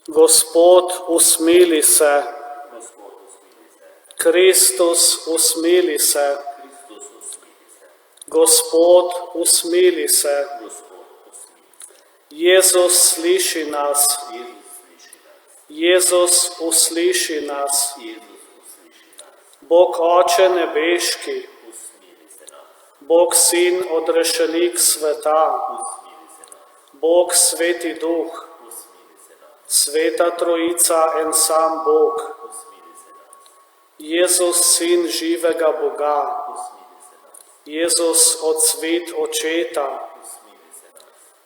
Gospod, usmili se. Kristus, usmili se. Gospod, usmili se. Jezus, sliši nas. Jezus, usliši nas. Bog Oče nebeški, Bog Sin, odrešenik sveta, Bog Sveti Duh, Sveta Trojica, en sam Bog, Jezus, Sin živega Boga, Jezus, odsvet Očeta,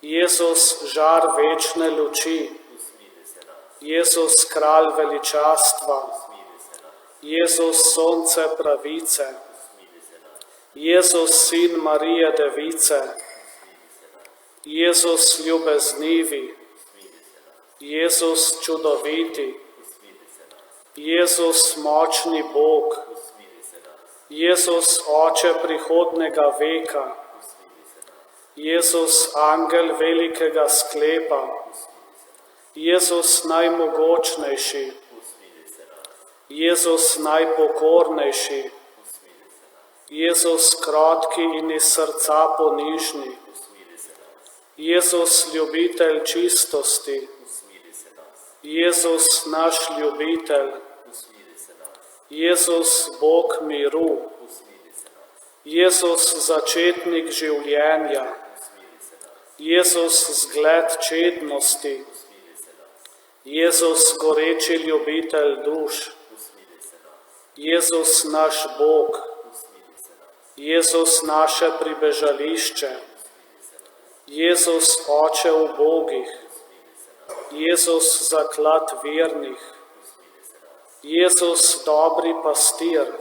Jezus, žar večne luči, Jezus, kralj veličastva, Jezus, sonce pravice, Jezus, Sin Marije Device, Jezus, ljubeznivi, Jezus, čudoviti, Jezus, močni Bog, Jezus, Oče prihodnega veka, Jezus, angel velikega sklepa, Jezus, najmogočnejši, Jezus, najpokornejši, Jezus, krotki in iz srca ponižni, Jezus, ljubitelj čistosti, Jezus, naš ljubitelj, Jezus, Bog miru, Jezus, začetnik življenja, Jezus, zgled čednosti, Jezus, goreči ljubitelj duš, Jezus, naš Bog, Jezus, naše pribežališče, Jezus, Oče ubogih, Jezus, zaklad vernih, Jezus, dobri pastir,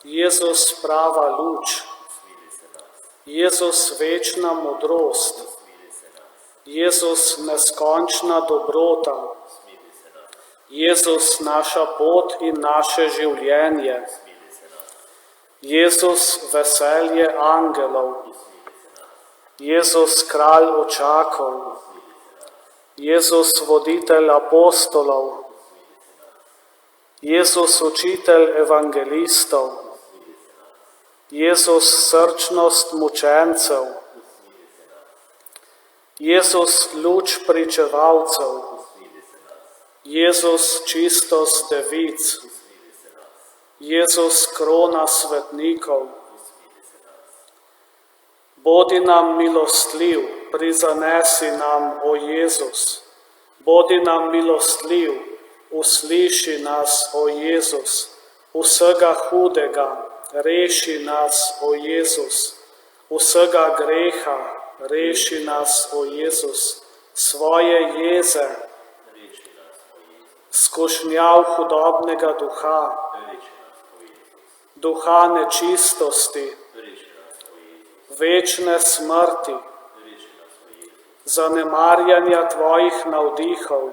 Jezus, prava luč, Jezus, večna modrost, Jezus, neskončna dobrota, Jezus, naša pot in naše življenje, Jezus, veselje angelov, Jezus, kralj očakov, Jezus, voditelj apostolov, Jezus, učitelj evangelistov, Jezus, srčnost mučencev, Jezus, luč pričevalcev, Jezus, čistost devic, Jezus, krona svetnikov. Bodi nam milostljiv, prizanesi nam, o Jezus. Bodi nam milostljiv, usliši nas, o Jezus. Vsega hudega, reši nas, o Jezus. Vsega greha, reši nas, o Jezus. Svoje jeze, skušnjav hudobnega duha, duha nečistosti, večne smrti, zanemarjanja tvojih navdihov,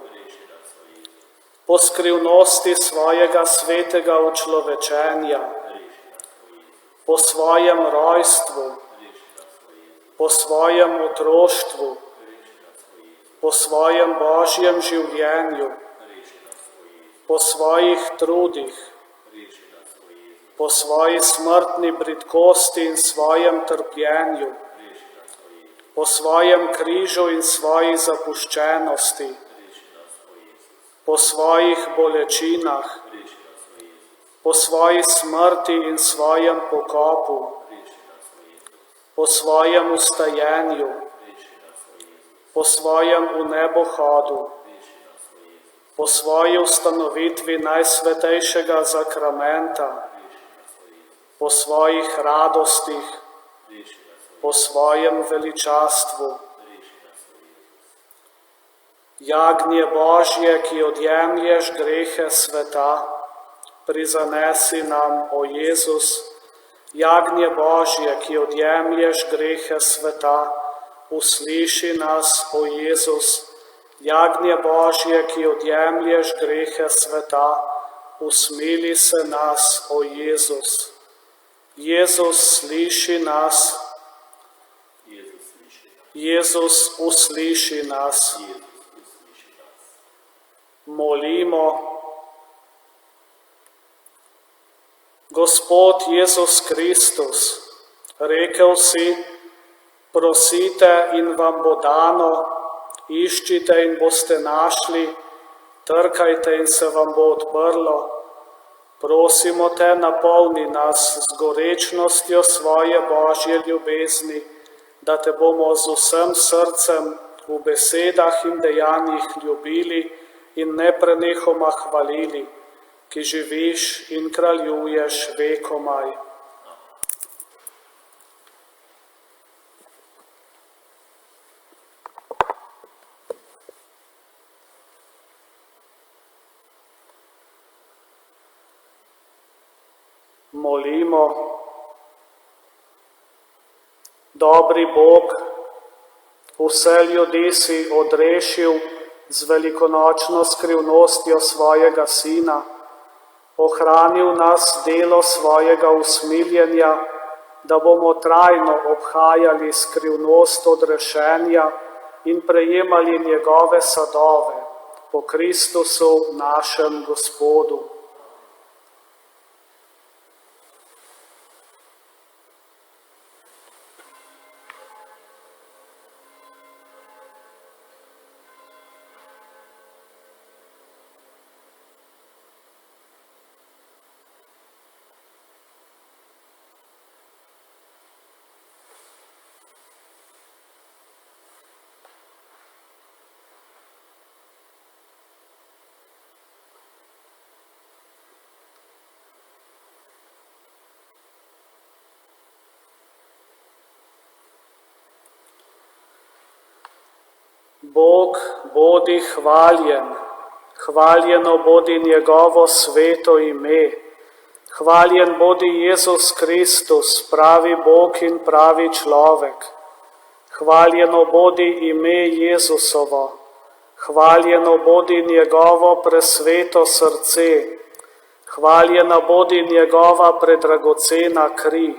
po skrivnosti svojega svetega učlovečenja, po svojem rojstvu, po svojem otroštvu, po svojem božjem življenju, po svojih trudih, po svoji smrtni bridkosti in svojem trpljenju, po svojem križu in svoji zapuščenosti, po svojih bolečinah, po svoji smrti in svojem pokopu, po svojem ustajenju, po svojem vnebohodu, po svoji ustanovitvi najsvetejšega zakramenta, po svojih radostih, po svojem veličastvu. Jagnje Božje, ki odjemlješ grehe sveta, prizanesi nam, o Jezus. Jagnje Božje, ki odjemlješ grehe sveta, usliši nas, o Jezus. Jagnje Božje, ki odjemlješ grehe sveta, usmili se nas, o Jezus. Jezus, sliši nas. Jezus, usliši nas. Molimo. Gospod Jezus Kristus, rekel si, prosite in vam bo dano, iščite in boste našli, trkajte in se vam bo odprlo. Prosimo te, napolni nas z gorečnostjo svoje Božje ljubezni, da te bomo z vsem srcem v besedah in dejanjih ljubili in neprenehoma hvalili, ki živiš in kraljuješ vekomaj. Molimo. Dobri Bog, vse ljudi si odrešil z velikonočno skrivnostjo svojega Sina, ohranil nas delo svojega usmiljenja, da bomo trajno obhajali skrivnost odrešenja in prejemali njegove sadove po Kristusu našem Gospodu. Bog bodi hvaljen, hvaljeno bodi njegovo sveto ime, hvaljen bodi Jezus Kristus, pravi Bog in pravi človek, hvaljeno bodi ime Jezusovo, hvaljeno bodi njegovo presveto srce, hvaljena bodi njegova predragocena kri,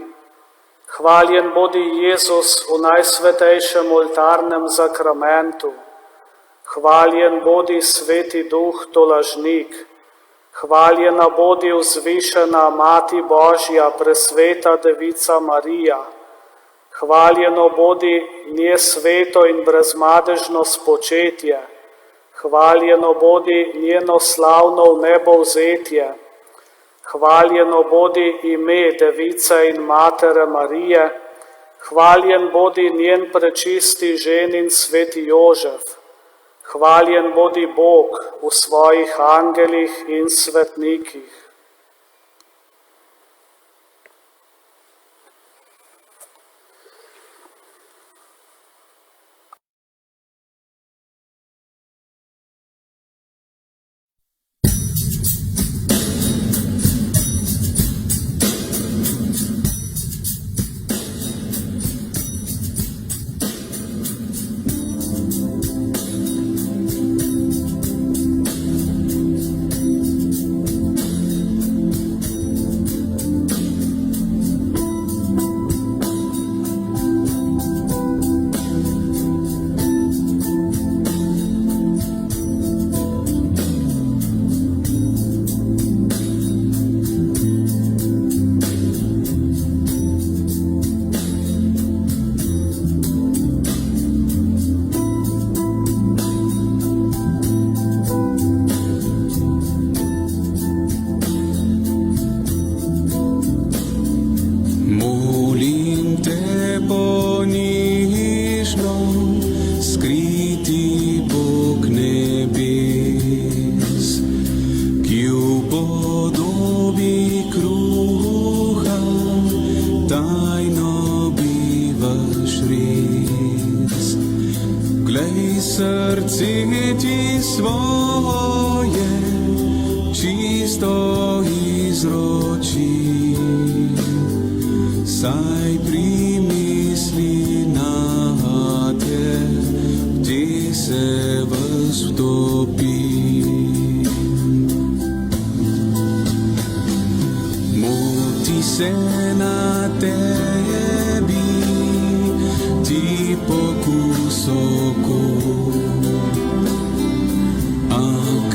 hvaljen bodi Jezus v najsvetejšem oltarnem zakramentu, hvaljen bodi Sveti Duh tolažnik, hvaljena bodi vzvišena Mati Božja, presveta Devica Marija, hvaljeno bodi nje sveto in brezmadežno spočetje, hvaljeno bodi njeno slavno v nebo vzetje, hvaljeno bodi ime Device in Matere Marije, hvaljen bodi njen prečisti ženin Sveti Jožef, hvaljen bodi Bog v svojih angelih in svetnikih.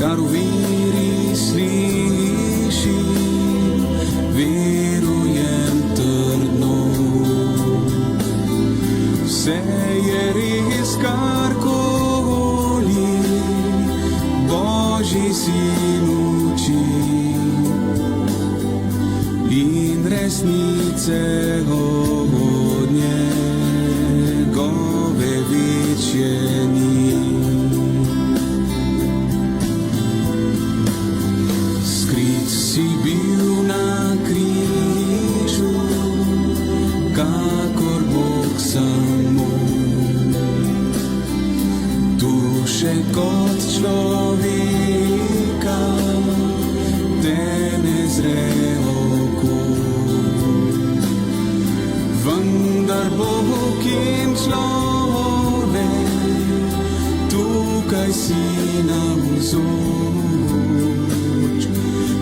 Caro Sin uči in resnice od njegove večjeni. Skrit si bil na križu, kakor Bog samo. Duše kot človeka te ne zre oko, vendar Bog in človek tukaj si navzoč.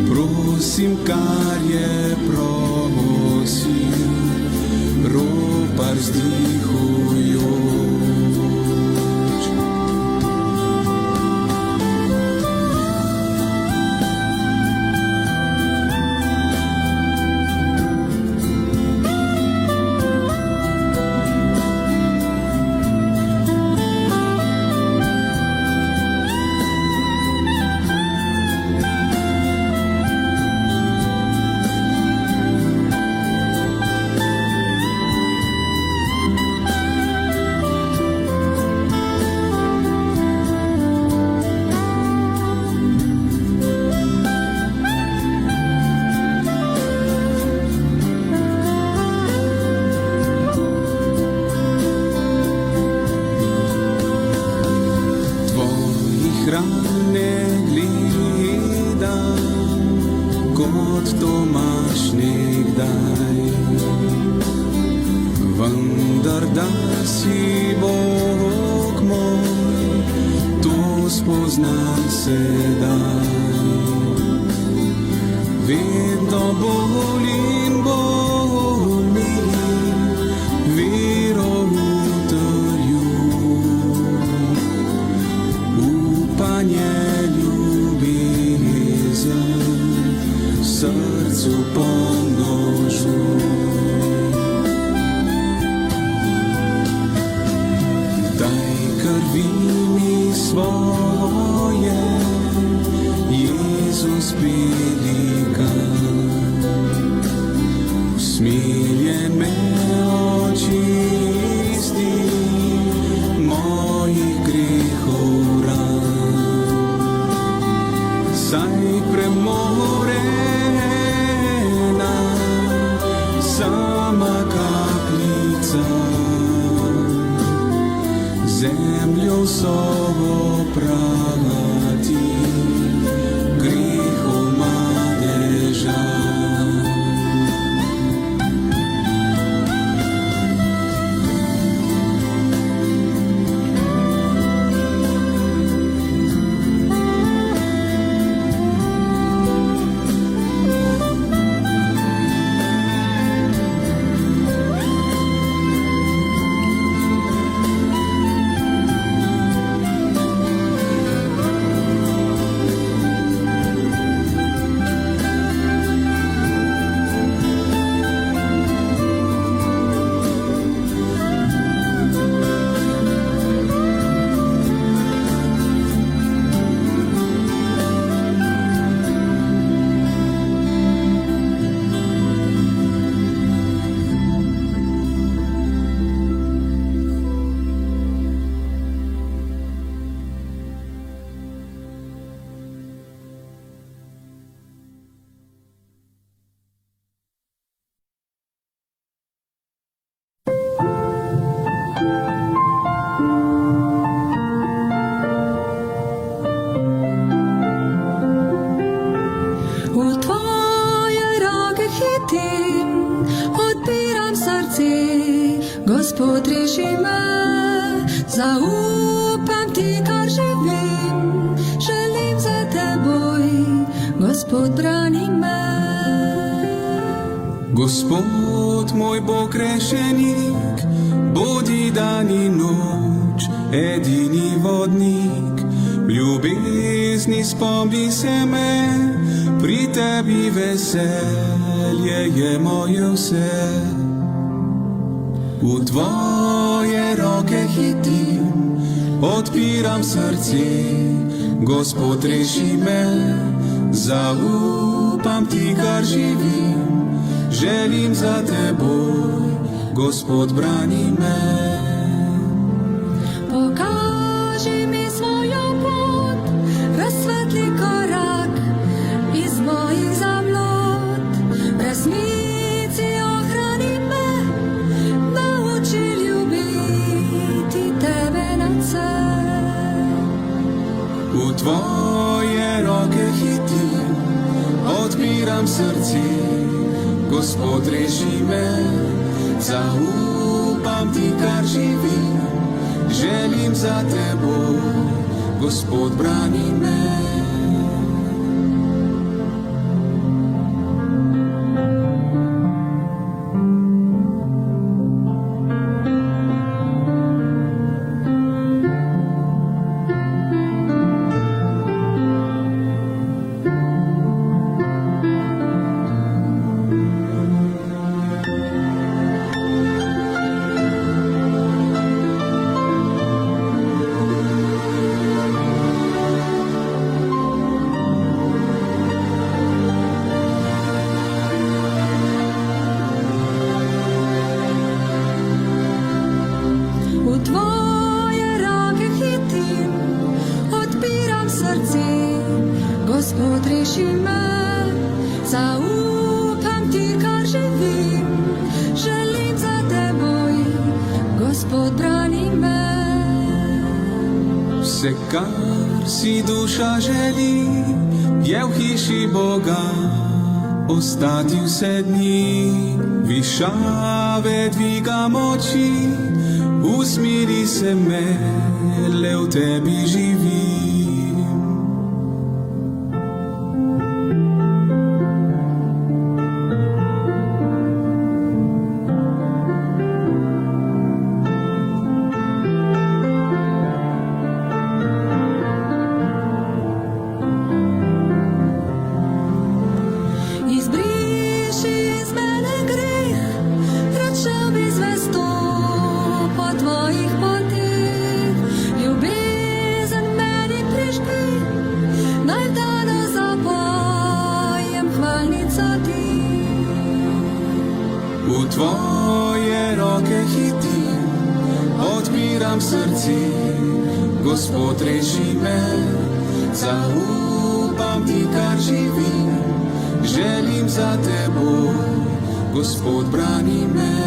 Prosim, kar je prosil, ropar vzdihujoč. Rane gledam, kot Tomaž nekdaj, vendar da si Bog moj, to spoznam sedaj. Vedno bolj in bolj mi vero srcu pomnožuj. Daj krvi mi svoje, Jezus velikan. Usmiljen me očisti mojih grehov ran. Saj premorena sama kapljica, zemljo so oprati grehov madeža. Gospod, reši me, zaupam ti, kar živim, želim za teboj, Gospod, brani me. Gospod, moj Bog rešenik, bodi dan in noč, edini vodnik, v ljubezni spomni se me, pri tebi veselje je moje vse. V tvoje roke hitim, odpiram srce, Gospod reši me, zaupam ti, kar živim, želim za teboj, Gospod brani me. Pokaži mi svojo pot, razsvetli korak iz mojih zamlot. V resnici ohrani me, nauči ljubiti tebe nadvse. V tvoje roke hitim, odpiram srce, Gospod reši me, zaupam ti, kar živim, želim za teboj, Gospod brani me. U tvoje roke hitim, odpiram srce, Gospod reši me, zaupam ti, kar živim, želim za teboj, Gospod brani me. Vse, kar si duša želi, je v hiši Boga ostati vse dni. Višave dvigam oči, usmiri se me, le v tebi živim. Izbriši iz mene greh, rad šel bi zvesto po tvojih poteh. Ljubezen meni prižgi, naj vdano zapojem hvalnico ti. V tvoje roke hitim, odpiram srce, Gospod reši me, zaupam ti, kar živim, želim za teboj, Gospod brani me.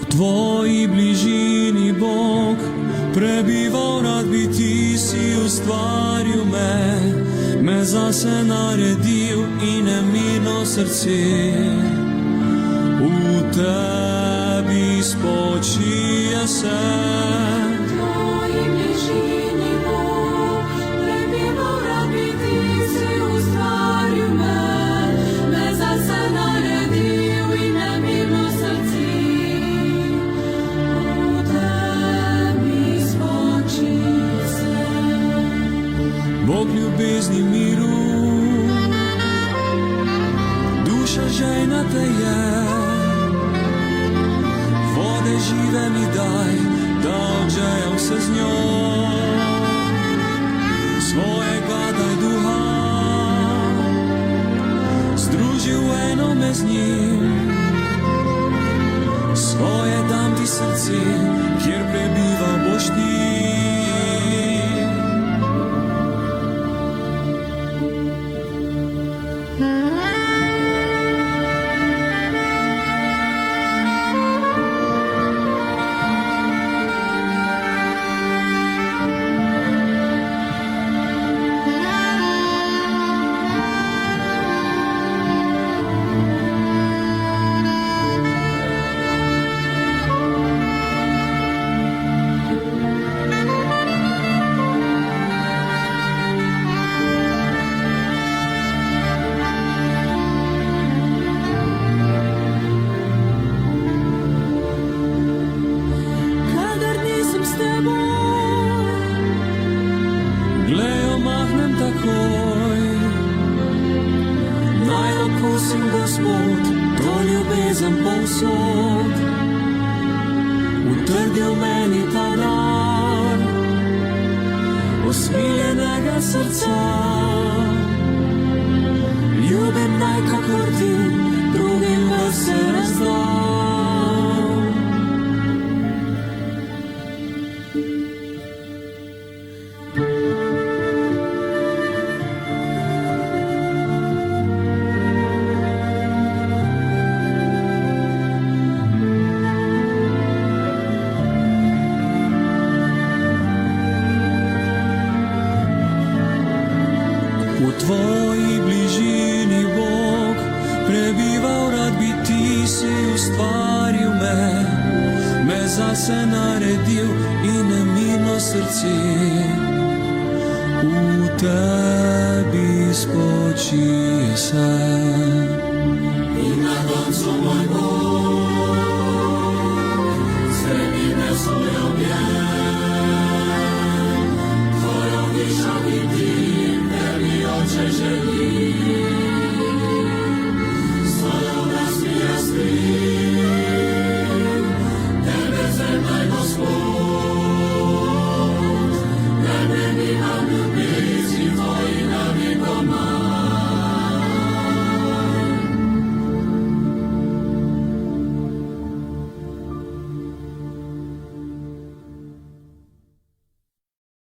V tvoji bližini, Bog, prebiva prebival rad bi, ti si ustvaril me zase naredil in nemirno srce. V tebi spočije se. Tvoji bližini Bog, prebival rad bi, ti si ustvaril me zase naredil in nemirno srce. V tebi spočije se. Bog ljubezni miru, duša žejna te je. Vode žive mi daj, da odžejam se z njo. Svojega daj duha, združil eno me z njim. Svoje dam ti srce, kjer prebival boš ti. Gospod, to ljubezen povsod, utrdil meni ta dar osmiljenega srca. Ljubim naj kakor ti, drugim vas se razdam. V tvoji bližini Bog, prebival rad bi, ti si ustvaril me zase naredil in nemirno srce. V tebi spočije se. In na koncu moj Bog,